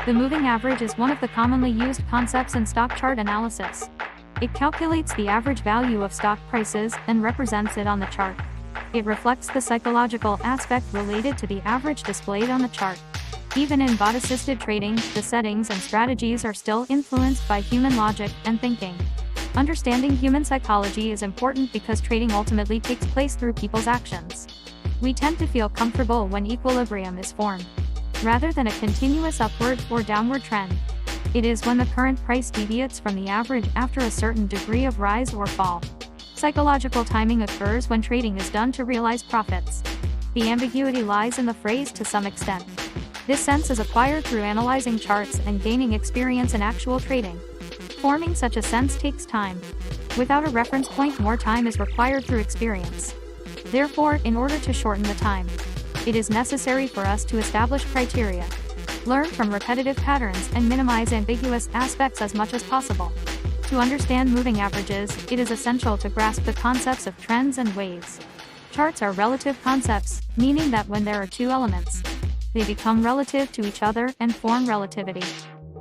The moving average is one of the commonly used concepts in stock chart analysis. It calculates the average value of stock prices and represents it on the chart. It reflects the psychological aspect related to the average displayed on the chart. Even in bot-assisted trading, the settings and strategies are still influenced by human logic and thinking. Understanding human psychology is important because trading ultimately takes place through people's actions. We tend to feel comfortable when equilibrium is formed, rather than a continuous upward or downward trend. It is when the current price deviates from the average after a certain degree of rise or fall. Psychological timing occurs when trading is done to realize profits. The ambiguity lies in the phrase to some extent. This sense is acquired through analyzing charts and gaining experience in actual trading. Forming such a sense takes time. Without a reference point, more time is required through experience. Therefore, in order to shorten the time, it is necessary for us to establish criteria, learn from repetitive patterns, and minimize ambiguous aspects as much as possible. To understand moving averages, it is essential to grasp the concepts of trends and waves. Charts are relative concepts, meaning that when there are two elements, they become relative to each other and form relativity.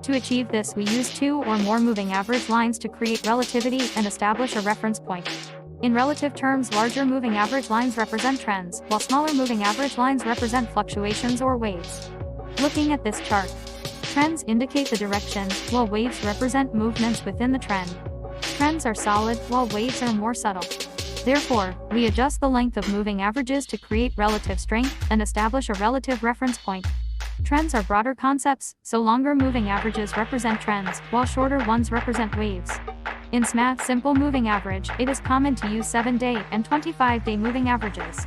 To achieve this, we use two or more moving average lines to create relativity and establish a reference point. In relative terms, larger moving average lines represent trends, while smaller moving average lines represent fluctuations or waves. Looking at this chart, trends indicate the direction, while waves represent movements within the trend. Trends are solid, while waves are more subtle. Therefore, we adjust the length of moving averages to create relative strength and establish a relative reference point. Trends are broader concepts, so longer moving averages represent trends, while shorter ones represent waves. In SMAT simple moving average, it is common to use 7-day and 25-day moving averages.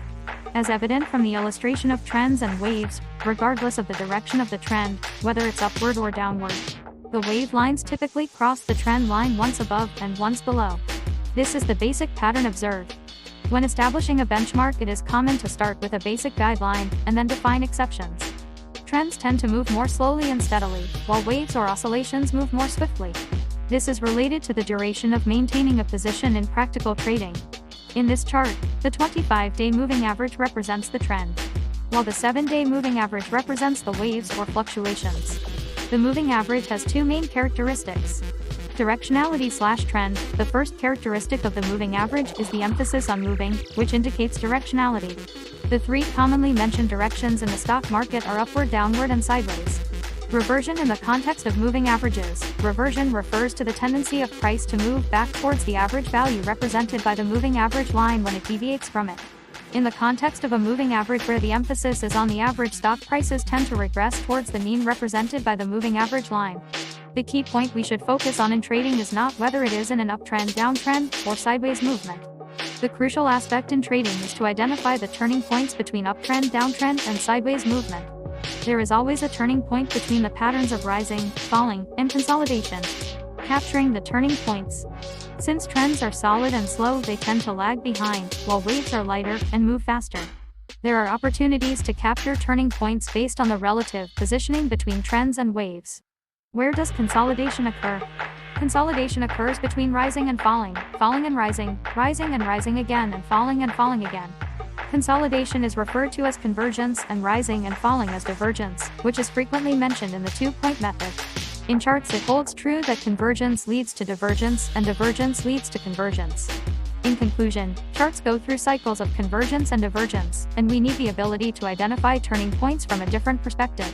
As evident from the illustration of trends and waves, regardless of the direction of the trend, whether it's upward or downward, the wave lines typically cross the trend line once above and once below. This is the basic pattern observed. When establishing a benchmark, it is common to start with a basic guideline and then define exceptions. Trends tend to move more slowly and steadily, while waves or oscillations move more swiftly. This is related to the duration of maintaining a position in practical trading. In this chart, the 25-day moving average represents the trend, while the 7-day moving average represents the waves or fluctuations. The moving average has two main characteristics: directionality/trend. The first characteristic of the moving average is the emphasis on moving, which indicates directionality. The three commonly mentioned directions in the stock market are upward, downward, and sideways. Reversion in the context of moving averages. Reversion refers to the tendency of price to move back towards the average value represented by the moving average line when it deviates from it. In the context of a moving average where the emphasis is on the average, stock prices tend to regress towards the mean represented by the moving average line. The key point we should focus on in trading is not whether it is in an uptrend, downtrend, or sideways movement. The crucial aspect in trading is to identify the turning points between uptrend, downtrend, and sideways movement. There is always a turning point between the patterns of rising, falling, and consolidation. Capturing the turning points. Since trends are solid and slow, they tend to lag behind, while waves are lighter and move faster. There are opportunities to capture turning points based on the relative positioning between trends and waves. Where does consolidation occur? Consolidation occurs between rising and falling and rising and rising again, and falling again. Consolidation is referred to as convergence and rising and falling as divergence, which is frequently mentioned in the two-point method. In charts, it holds true that convergence leads to divergence and divergence leads to convergence. In conclusion, charts go through cycles of convergence and divergence, and we need the ability to identify turning points from a different perspective.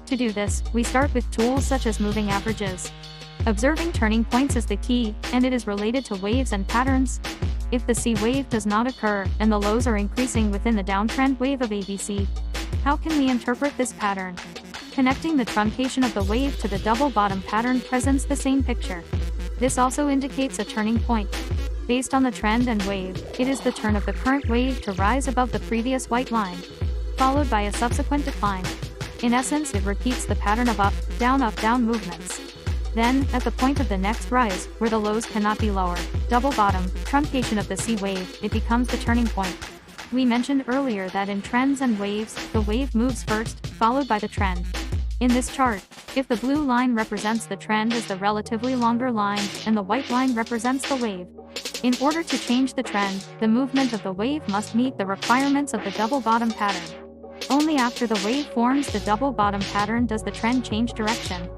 To do this, we start with tools such as moving averages. Observing turning points is the key, and it is related to waves and patterns. If the C wave does not occur, and the lows are increasing within the downtrend wave of ABC, how can we interpret this pattern? Connecting the truncation of the wave to the double bottom pattern presents the same picture. This also indicates a turning point. Based on the trend and wave, it is the turn of the current wave to rise above the previous white line, followed by a subsequent decline. In essence, it repeats the pattern of up, down movements. Then, at the point of the next rise, where the lows cannot be lower, double bottom, truncation of the C wave, it becomes the turning point. We mentioned earlier that in trends and waves, the wave moves first, followed by the trend. In this chart, if the blue line represents the trend as the relatively longer line, and the white line represents the wave, in order to change the trend, the movement of the wave must meet the requirements of the double bottom pattern. Only after the wave forms the double bottom pattern does the trend change direction.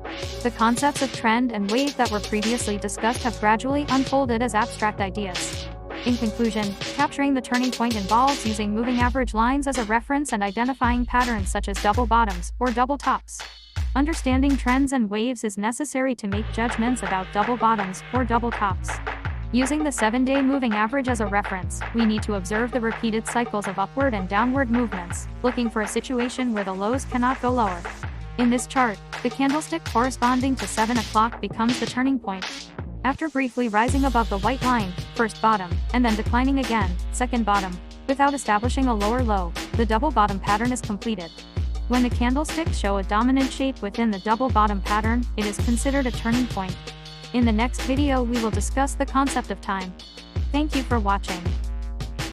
The concepts of trend and wave that were previously discussed have gradually unfolded as abstract ideas. In conclusion, capturing the turning point involves using moving average lines as a reference and identifying patterns such as double bottoms or double tops. Understanding trends and waves is necessary to make judgments about double bottoms or double tops. Using the 7-day moving average as a reference, we need to observe the repeated cycles of upward and downward movements, looking for a situation where the lows cannot go lower. In this chart, the candlestick corresponding to 7 o'clock becomes the turning point. After briefly rising above the white line, first bottom, and then declining again, second bottom, without establishing a lower low, the double bottom pattern is completed. When the candlesticks show a dominant shape within the double bottom pattern, it is considered a turning point. In the next video we will discuss the concept of time. Thank you for watching.